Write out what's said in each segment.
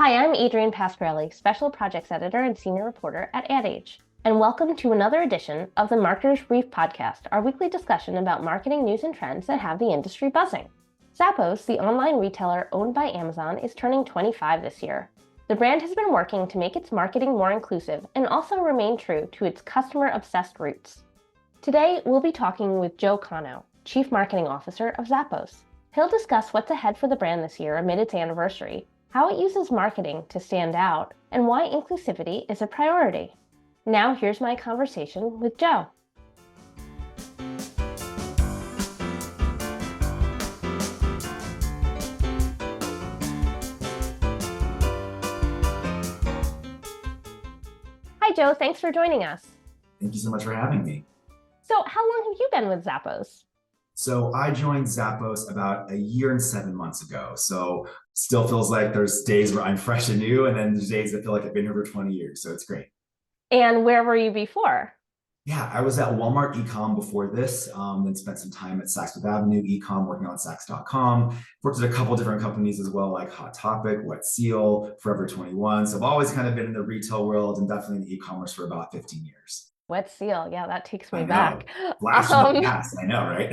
Hi, I'm Adrienne Pasquarelli, Special Projects Editor and Senior Reporter at Ad Age, and welcome to another edition of the Marketer's Brief podcast, our weekly discussion about marketing news and trends that have the industry buzzing. Zappos, the online retailer owned by Amazon, is turning 25 this year. The brand has been working to make its marketing more inclusive and also remain true to its customer-obsessed roots. Today, we'll be talking with Joe Cano, Chief Marketing Officer of Zappos. He'll discuss what's ahead for the brand this year amid its anniversary, how it uses marketing to stand out, and why inclusivity is a priority. Now here's my conversation with Joe. Hi, Joe. Thanks for joining us. Thank you so much for having me. So how long have you been with Zappos? So I joined Zappos about a year and 7 months ago. So still feels like there's days where I'm fresh and new, and then there's days that feel like I've been here for 20 years. So it's great. And where were you before? Yeah, I was at Walmart ecom before this, then spent some time at Saks Fifth Avenue ecom working on Saks.com. Worked at a couple different companies as well, like Hot Topic, Wet Seal, Forever 21. So I've always kind of been in the retail world and definitely in the e-commerce for about 15 years. Wet Seal. Yeah, that takes I me know. back. Blast from the past. I know, right?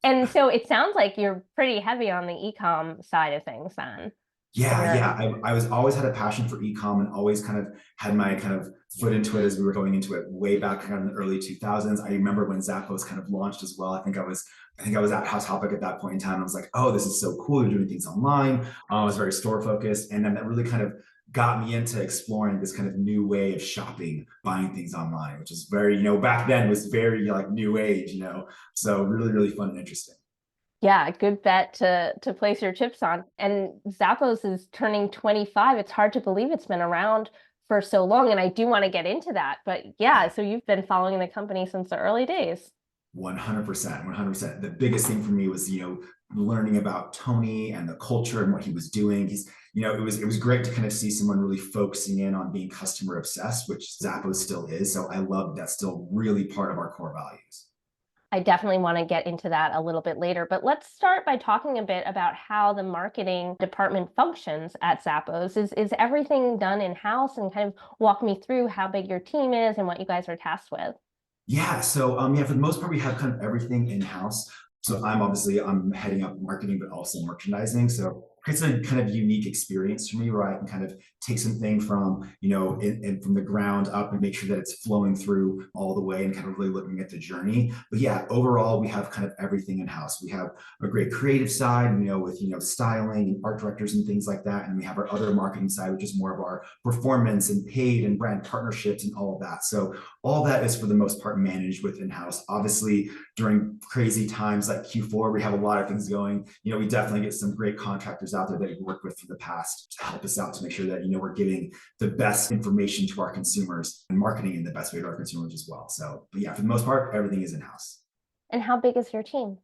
And so it sounds like you're pretty heavy on the e-com side of things then. Yeah. I was always had a passion for e-com and always kind of had my kind of foot into it as we were going into it way back kind of in the early 2000s. I remember when Zappos kind of launched as well. I think I was at Hot Topic at that point in time. I was like, oh, this is so cool. They're doing things online. I was very store focused. And then that really kind of got me into exploring this kind of new way of shopping, buying things online, which is very, back then was very like new age. So really, really fun and interesting. Yeah, good bet to place your chips on. And Zappos is turning 25. It's hard to believe it's been around for so long, and I do want to get into that. But yeah, so you've been following the company since the early days. 100%, 100%. The biggest thing for me was, learning about Tony and the culture and what he was doing. It was great to kind of see someone really focusing in on being customer obsessed, which Zappos still is. So I love that's still really part of our core values. I definitely want to get into that a little bit later, but let's start by talking a bit about how the marketing department functions at Zappos. Is everything done in-house, and kind of walk me through how big your team is and what you guys are tasked with? Yeah. So for the most part, we have kind of everything in-house. So I'm heading up marketing, but also merchandising. So it's a kind of unique experience for me where I can kind of take something from, from the ground up and make sure that it's flowing through all the way and kind of really looking at the journey. But yeah, overall, we have kind of everything in house. We have a great creative side, with, styling and art directors and things like that. And we have our other marketing side, which is more of our performance and paid and brand partnerships and all of that. So all that is for the most part managed with in-house. Obviously, during crazy times like Q4, we have a lot of things going. We definitely get some great contractors out there that we've worked with for the past to help us out to make sure that, we're giving the best information to our consumers and marketing in the best way to our consumers as well. So, but yeah, for the most part, everything is in-house. And how big is your team?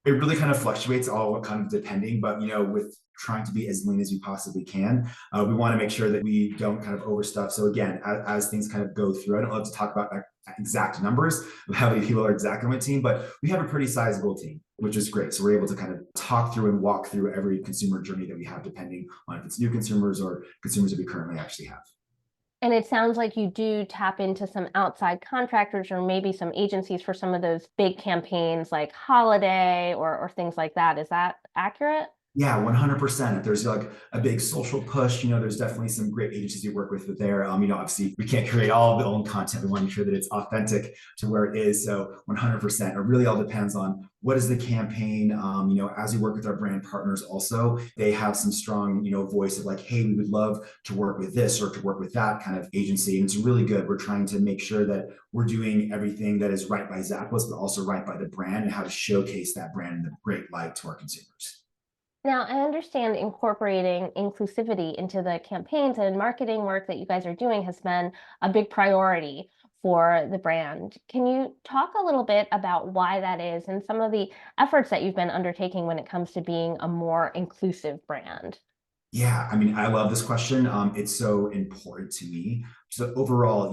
It really kind of fluctuates all kind of depending, but with trying to be as lean as we possibly can, we want to make sure that we don't kind of overstuff. So again, as things kind of go through, I don't love to talk about exact numbers of how many people are exactly on my team, but we have a pretty sizable team, which is great. So we're able to kind of talk through and walk through every consumer journey that we have, depending on if it's new consumers or consumers that we currently actually have. And it sounds like you do tap into some outside contractors or maybe some agencies for some of those big campaigns like holiday or things like that. Is that accurate? Yeah, 100%. If there's like a big social push, there's definitely some great agencies we work with there. Obviously we can't create all of the own content. We want to make sure that it's authentic to where it is. So 100%. It really all depends on what is the campaign. As we work with our brand partners also, they have some strong, voice of like, hey, we would love to work with this or to work with that kind of agency. And it's really good. We're trying to make sure that we're doing everything that is right by Zappos, but also right by the brand and how to showcase that brand in the great light to our consumers. Now, I understand incorporating inclusivity into the campaigns and marketing work that you guys are doing has been a big priority for the brand. Can you talk a little bit about why that is and some of the efforts that you've been undertaking when it comes to being a more inclusive brand? Yeah, I love this question. It's so important to me. So overall,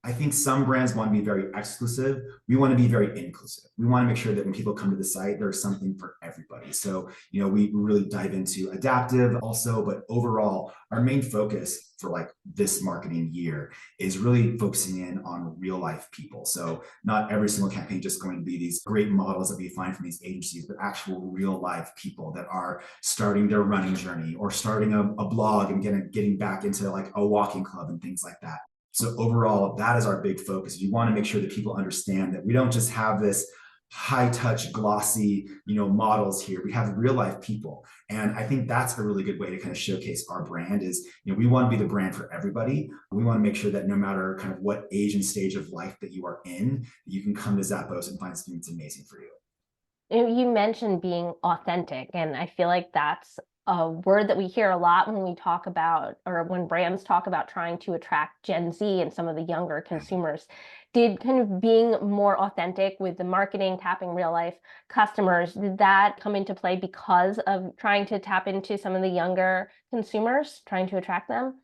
I think some brands want to be very exclusive. We want to be very inclusive. We want to make sure that when people come to the site, there's something for everybody. So, we really dive into adaptive also, but overall, our main focus for like this marketing year is really focusing in on real life people. So not every single campaign just going to be these great models that we find from these agencies, but actual real life people that are starting their running journey or starting a blog and getting back into like a walking club and things like that. So overall, that is our big focus. We want to make sure that people understand that we don't just have this high touch glossy models here. We have real life people, and I think that's a really good way to kind of showcase our brand is we want to be the brand for everybody. We want to make sure that no matter kind of what age and stage of life that you are in, you can come to Zappos and find something that's amazing for you. You mentioned being authentic, and I feel like that's a word that we hear a lot when we talk about, or when brands talk about trying to attract Gen Z and some of the younger consumers. Did kind of being more authentic with the marketing, tapping real life customers, did that come into play because of trying to tap into some of the younger consumers, trying to attract them?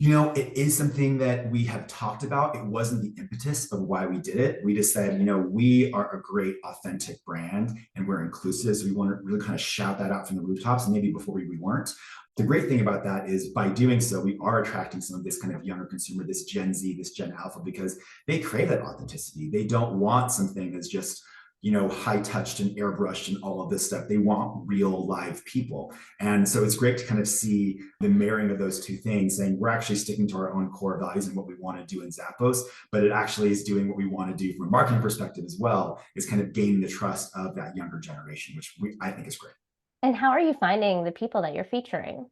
It is something that we have talked about. It wasn't the impetus of why we did it. We just said, we are a great, authentic brand and we're inclusive. So we want to really kind of shout that out from the rooftops. And maybe before we weren't. The great thing about that is by doing so, we are attracting some of this kind of younger consumer, this Gen Z, this Gen Alpha, because they crave that authenticity. They don't want something that's just high touched and airbrushed and all of this stuff. They want real live people. And so it's great to kind of see the marrying of those two things, saying we're actually sticking to our own core values and what we want to do in Zappos, but it actually is doing what we want to do from a marketing perspective as well, is kind of gaining the trust of that younger generation, which I think is great. And how are you finding the people that you're featuring?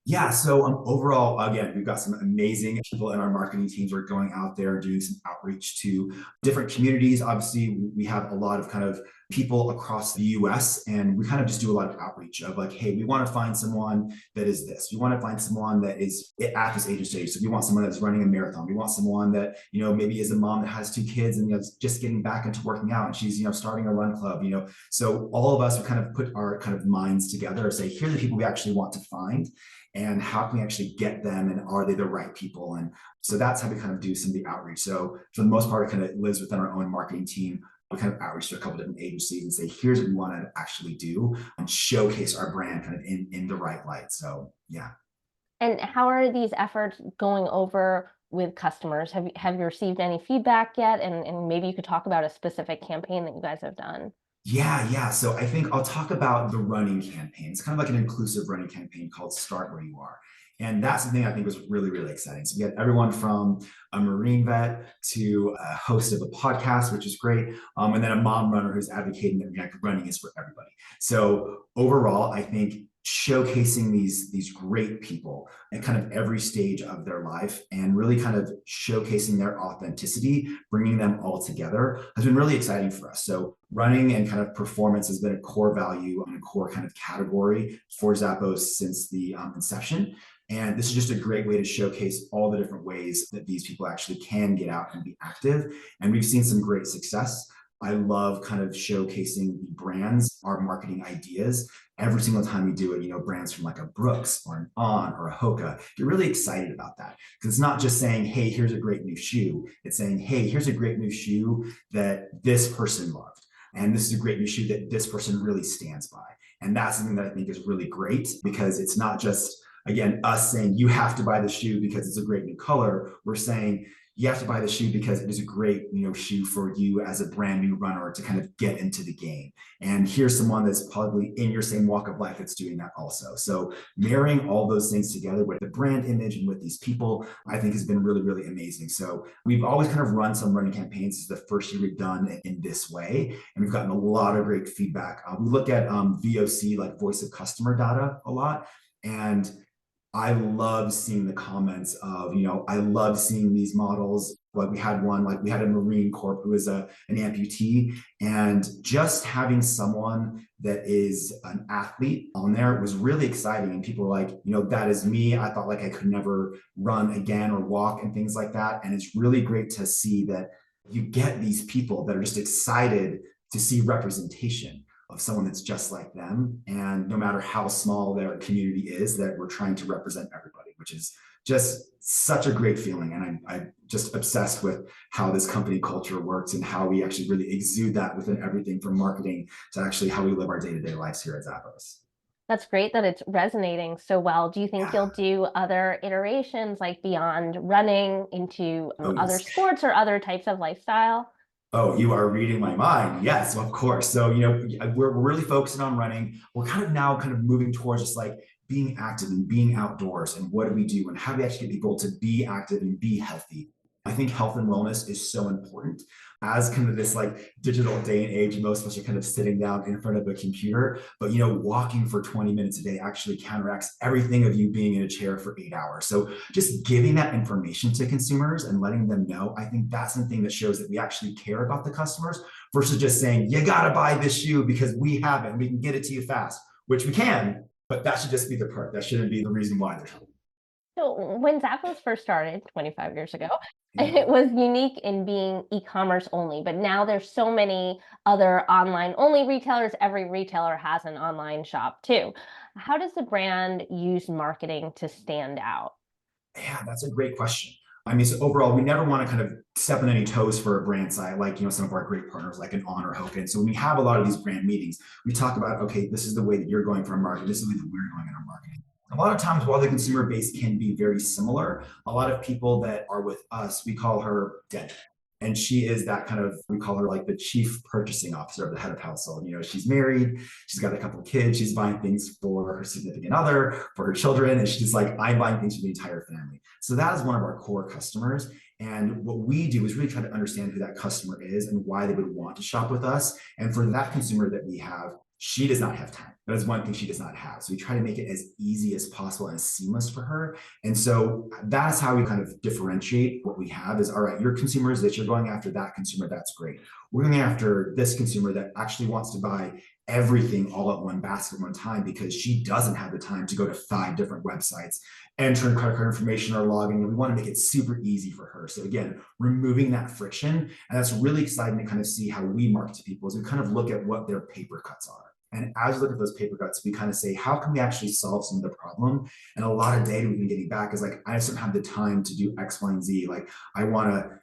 Yeah, so overall, again, we've got some amazing people in our marketing teams. We're going out there doing some outreach to different communities. Obviously, we have a lot of kind of people across the US, and we kind of just do a lot of outreach of like, hey, we want to find someone that is this. We want to find someone that is at this age stage. So we want someone that's running a marathon. We want someone that, maybe is a mom that has two kids and is just getting back into working out and she's, starting a run club, So all of us would kind of put our kind of minds together and say, here are the people we actually want to find and how can we actually get them and are they the right people? And so that's how we kind of do some of the outreach. So for the most part, it kind of lives within our own marketing team. We kind of outreach to a couple different agencies and say, here's what we want to actually do and showcase our brand kind of in the right light. So yeah. And how are these efforts going over with customers? Have you received any feedback yet? And maybe you could talk about a specific campaign that you guys have done. Yeah. So I think I'll talk about the running campaign. It's kind of like an inclusive running campaign called Start Where You Are. And that's the thing I think was really, really exciting. So we had everyone from a Marine vet to a host of a podcast, which is great. And then a mom runner who's advocating that running is for everybody. So overall, I think showcasing these great people at kind of every stage of their life and really kind of showcasing their authenticity, bringing them all together has been really exciting for us. So running and kind of performance has been a core value and a core kind of category for Zappos since the inception. And this is just a great way to showcase all the different ways that these people actually can get out and be active. And we've seen some great success. I love kind of showcasing the brands, our marketing ideas. Every single time we do it, brands from like a Brooks or an On or a Hoka, get really excited about that. Because it's not just saying, hey, here's a great new shoe. It's saying, hey, here's a great new shoe that this person loved. And this is a great new shoe that this person really stands by. And that's something that I think is really great because it's not just, again, us saying you have to buy the shoe because it's a great new color. We're saying you have to buy the shoe because it is a great, shoe for you as a brand new runner to kind of get into the game. And here's someone that's probably in your same walk of life that's doing that also. So marrying all those things together with the brand image and with these people, I think has been really, really amazing. So we've always kind of run some running campaigns. This is the first year we've done it in this way. And we've gotten a lot of great feedback. We look at VOC, like voice of customer data a lot. And I love seeing the comments of, I love seeing these models. Like we had a Marine Corp who was an amputee, and just having someone that is an athlete on there was really exciting. And people were like, that is me. I thought like I could never run again or walk and things like that. And it's really great to see that you get these people that are just excited to see representation of someone that's just like them. And no matter how small their community is, that we're trying to represent everybody, which is just such a great feeling. And I'm just obsessed with how this company culture works and how we actually really exude that within everything from marketing to actually how we live our day-to-day lives here at Zappos. That's great that it's resonating so well. Do you think Yeah. you'll do other iterations like beyond running into Oh, other yes. sports or other types of lifestyle? Oh, you are reading my mind. Yes, of course. So, we're really focusing on running. We're kind of now kind of moving towards just like being active and being outdoors and what do we do and how do we actually get people to be active and be healthy. I think health and wellness is so important as kind of this like digital day and age. Most of us are kind of sitting down in front of a computer, but walking for 20 minutes a day actually counteracts everything of you being in a chair for 8 hours. So just giving that information to consumers and letting them know, I think that's the thing that shows that we actually care about the customers versus just saying, you got to buy this shoe because we have it and we can get it to you fast, which we can, but that should just be the part. That shouldn't be the reason why they're helping. So when Zappos first started 25 years ago, Yeah. it was unique in being e-commerce only, but now there's so many other online only retailers. Every retailer has an online shop too. How does the brand use marketing to stand out? Yeah, that's a great question. I mean, so overall, we never want to kind of step on any toes for a brand side, like some of our great partners, like an Honor Hope. And so when we have a lot of these brand meetings, we talk about, okay, this is the way that you're going for a market, this is the way that we're going in our marketing. A lot of times, while the consumer base can be very similar, a lot of people that are with us, we call her Deb. And she is that kind of, we call her like the chief purchasing officer of the head of household. She's married, she's got a couple of kids, she's buying things for her significant other, for her children, and she's like, I'm buying things for the entire family. So that is one of our core customers. And what we do is really try to understand who that customer is and why they would want to shop with us. And for that consumer that we have, she does not have time. That is one thing she does not have. So we try to make it as easy as possible and as seamless for her. And so that's how we kind of differentiate what we have is, all right, your consumer is this, you're going after that consumer, that's great. We're going after this consumer that actually wants to buy everything all at one basket at one time because she doesn't have the time to go to 5 different websites, enter in credit card information or login. And we want to make it super easy for her. So again, removing that friction. And that's really exciting to kind of see how we market to people as we kind of look at what their paper cuts are. And as we look at those paper cuts, we kind of say, how can we actually solve some of the problem? And a lot of data we've been getting back is like, I just don't have the time to do X, Y, and Z. Like, I want to,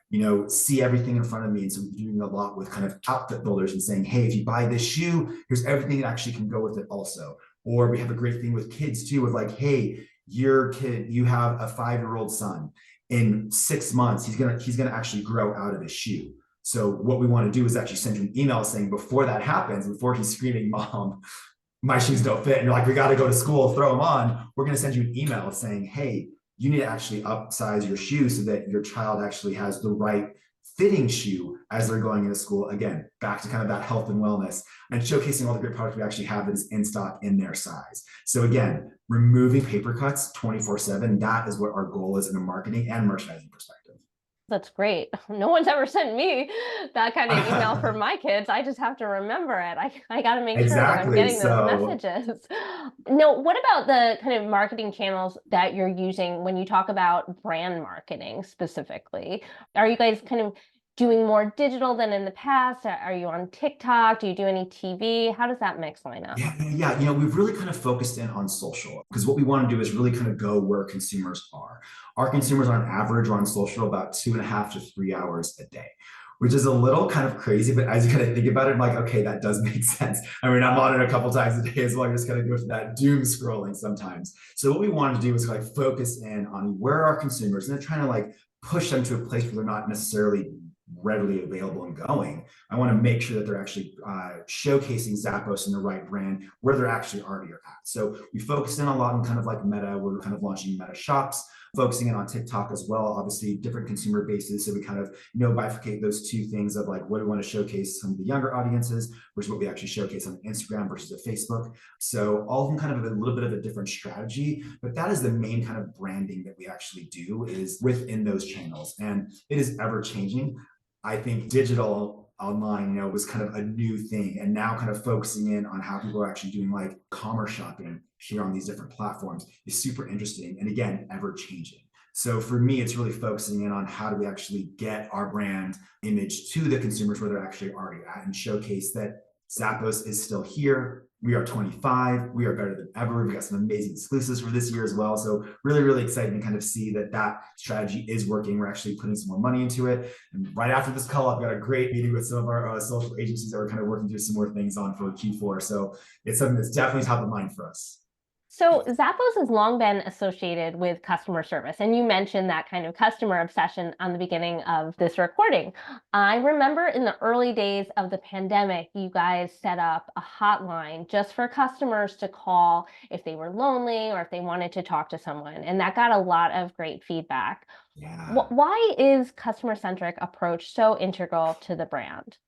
see everything in front of me. And so we're doing a lot with kind of outfit builders and saying, hey, if you buy this shoe, here's everything that actually can go with it also. Or we have a great thing with kids too, with like, hey, your kid, you have a 5-year-old son. In 6 months, he's gonna actually grow out of his shoe. So what we want to do is actually send you an email saying before that happens, before he's screaming, Mom, my shoes don't fit. And you're like, we got to go to school, throw them on. We're going to send you an email saying, hey, you need to actually upsize your shoe so that your child actually has the right fitting shoe as they're going into school. Again, back to kind of that health and wellness and showcasing all the great products we actually have that is in stock in their size. So again, removing paper cuts 24/7, that is what our goal is in a marketing and merchandising perspective. That's great. No one's ever sent me that kind of email for my kids. I just have to remember it. I got to make sure that I'm Exactly. getting those So messages. No, what about the kind of marketing channels that you're using when you talk about brand marketing specifically? Are you guys kind of doing more digital than in the past? Are you on TikTok? Do you do any TV? How does that mix line up? yeah. We've really kind of focused in on social because what we want to do is really kind of go where consumers are. Our consumers on average are on social about 2.5 to 3 hours a day, which is a little kind of crazy. But as you kind of think about it, I'm like, okay, that does make sense. I mean, I'm on it a couple times a day as well. You're just kind of doing that doom scrolling sometimes. So what we wanted to do was like focus in on where our consumers and then trying to like push them to a place where they're not necessarily readily available and going. I want to make sure that they're actually showcasing Zappos and the right brand where they're actually already at. So we focus in a lot on kind of like Meta. We're kind of launching Meta shops, focusing in on TikTok as well. Obviously, different consumer bases. So we kind of bifurcate those two things of like what do we want to showcase some of the younger audiences versus what we actually showcase on Instagram versus a Facebook. So all of them kind of have a little bit of a different strategy, but that is the main kind of branding that we actually do is within those channels, and it is ever changing. I think digital online, was kind of a new thing. And now kind of focusing in on how people are actually doing like commerce shopping here on these different platforms is super interesting. And again, ever changing. So for me, it's really focusing in on how do we actually get our brand image to the consumers where they're actually already at and showcase that Zappos is still here. We are 25. We are better than ever. We've got some amazing exclusives for this year as well. So really, really excited to kind of see that that strategy is working. We're actually putting some more money into it. And right after this call, I've got a great meeting with some of our social agencies that we're kind of working through some more things on for Q4. So it's something that's definitely top of mind for us. So Zappos has long been associated with customer service, and you mentioned that kind of customer obsession on the beginning of this recording. I remember in the early days of the pandemic, you guys set up a hotline just for customers to call if they were lonely or if they wanted to talk to someone, and that got a lot of great feedback. Yeah. Why is customer-centric approach so integral to the brand?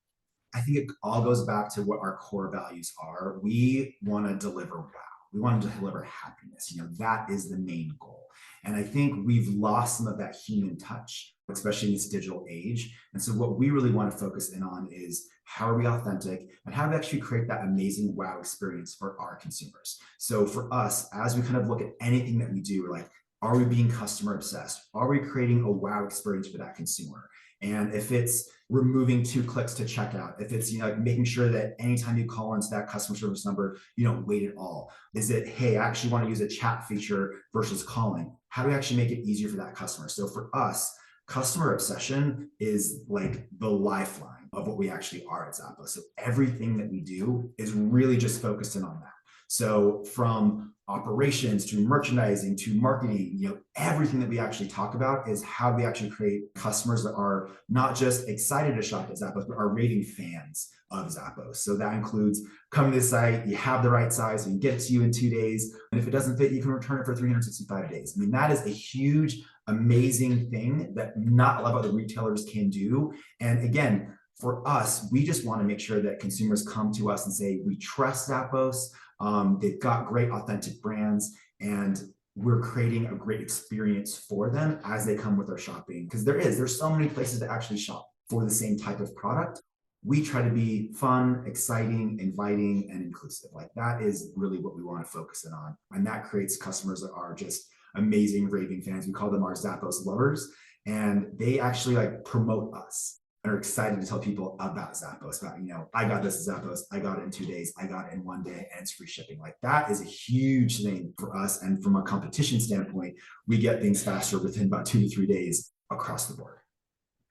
I think it all goes back to what our core values are. We want to deliver wow. We want to deliver happiness. That is the main goal. And I think we've lost some of that human touch, especially in this digital age. And so what we really want to focus in on is how are we authentic and how do we actually create that amazing wow experience for our consumers. So for us, as we kind of look at anything that we do, we're like, are we being customer obsessed? Are we creating a wow experience for that consumer? And if it's removing 2 clicks to checkout, if it's like making sure that anytime you call into that customer service number, you don't wait at all. Is it, hey, I actually want to use a chat feature versus calling? How do we actually make it easier for that customer? So for us, customer obsession is like the lifeline of what we actually are at Zappos. So everything that we do is really just focused in on that. So from operations to merchandising to marketing, everything that we actually talk about is how we actually create customers that are not just excited to shop at Zappos, but are raving fans of Zappos. So that includes coming to the site, you have the right size, we can get it to you in 2 days. And if it doesn't fit, you can return it for 365 days. I mean, that is a huge, amazing thing that not a lot of other retailers can do. And again, for us, we just want to make sure that consumers come to us and say, we trust Zappos. They've got great authentic brands and we're creating a great experience for them as they come with our shopping. Because there's so many places to actually shop for the same type of product. We try to be fun, exciting, inviting, and inclusive. Like that is really what we want to focus in on. And that creates customers that are just amazing, raving fans. We call them our Zappos lovers. And they actually like promote us and are excited to tell people about Zappos, about, I got this at Zappos, I got it in 2 days, I got it in 1 day, and it's free shipping. Like that is a huge thing for us. And from a competition standpoint, we get things faster within about 2 to 3 days across the board.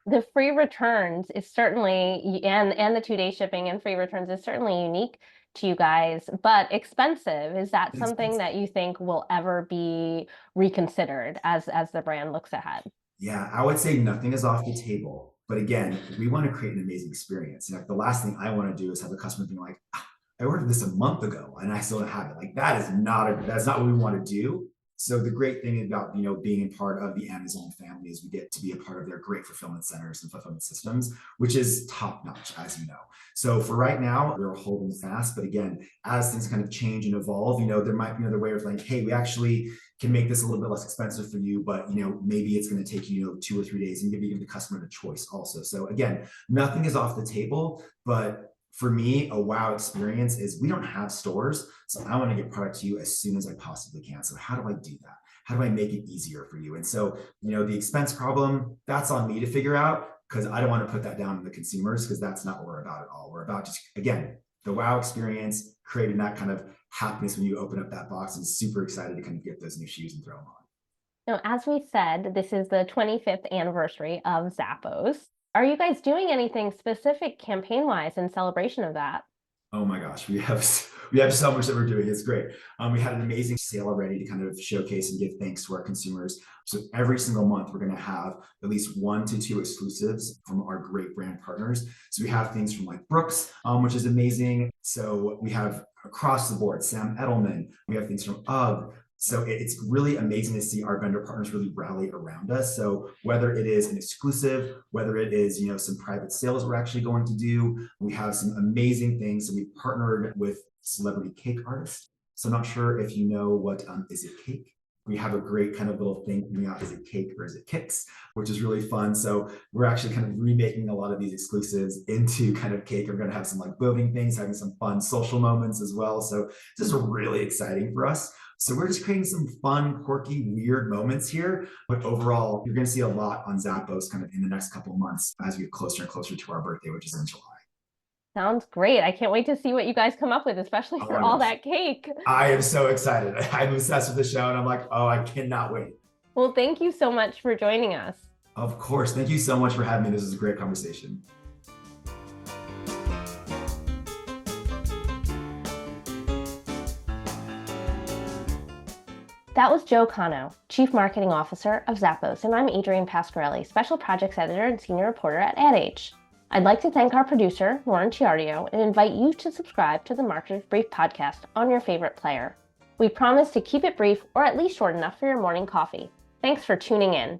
The free returns is certainly, and the 2-day shipping and free returns is certainly unique to you guys, but expensive. Is that It's something expensive. that you think will ever be reconsidered as the brand looks ahead? Yeah, I would say nothing is off the table. But again, we want to create an amazing experience. The last thing I want to do is have a customer being like, I ordered this a month ago and I still don't have it. Like that's not what we want to do. So the great thing about being a part of the Amazon family is we get to be a part of their great fulfillment centers and fulfillment systems, which is top notch, as you know. So for right now, we're holding fast. But again, as things kind of change and evolve, there might be another way of like, hey, we actually can make this a little bit less expensive for you, but maybe it's going to take you 2 or 3 days and give the customer the choice also. So again, nothing is off the table, but for me, a wow experience is we don't have stores. So I want to get product to you as soon as I possibly can. So how do I do that? How do I make it easier for you? And so, the expense problem, that's on me to figure out because I don't want to put that down on the consumers because that's not what we're about at all. We're about just, again, the wow experience, creating that kind of happiness when you open up that box and super excited to kind of get those new shoes and throw them on. Now, as we said, this is the 25th anniversary of Zappos. Are you guys doing anything specific campaign-wise in celebration of that? Oh my gosh, we have so much that we're doing. It's great. We had an amazing sale already to kind of showcase and give thanks to our consumers. So every single month, we're going to have at least 1 to 2 exclusives from our great brand partners. So we have things from like Brooks, which is amazing. So we have across the board, Sam Edelman. We have things from UGG. So it's really amazing to see our vendor partners really rally around us. So whether it is an exclusive, whether it is some private sales we're actually going to do, we have some amazing things. So we partnered with celebrity cake artists. So I'm not sure if you know what Is It Cake? We have a great kind of little thing coming out, Is It Cake or Is It Kicks, which is really fun. So we're actually kind of remaking a lot of these exclusives into kind of cake. We're going to have some like voting things, having some fun social moments as well. So this is really exciting for us. So we're just creating some fun, quirky, weird moments here. But overall, you're going to see a lot on Zappos kind of in the next couple of months as we get closer and closer to our birthday, which is in July. Sounds great. I can't wait to see what you guys come up with, especially for all that cake. I am so excited. I'm obsessed with the show and I'm like, oh, I cannot wait. Well, thank you so much for joining us. Of course. Thank you so much for having me. This is a great conversation. That was Joe Cano, Chief Marketing Officer of Zappos, and I'm Adrienne Pasquarelli, Special Projects Editor and Senior Reporter at Ad Age. I'd like to thank our producer, Lauren Chiardio, and invite you to subscribe to the Marketer's Brief podcast on your favorite player. We promise to keep it brief or at least short enough for your morning coffee. Thanks for tuning in.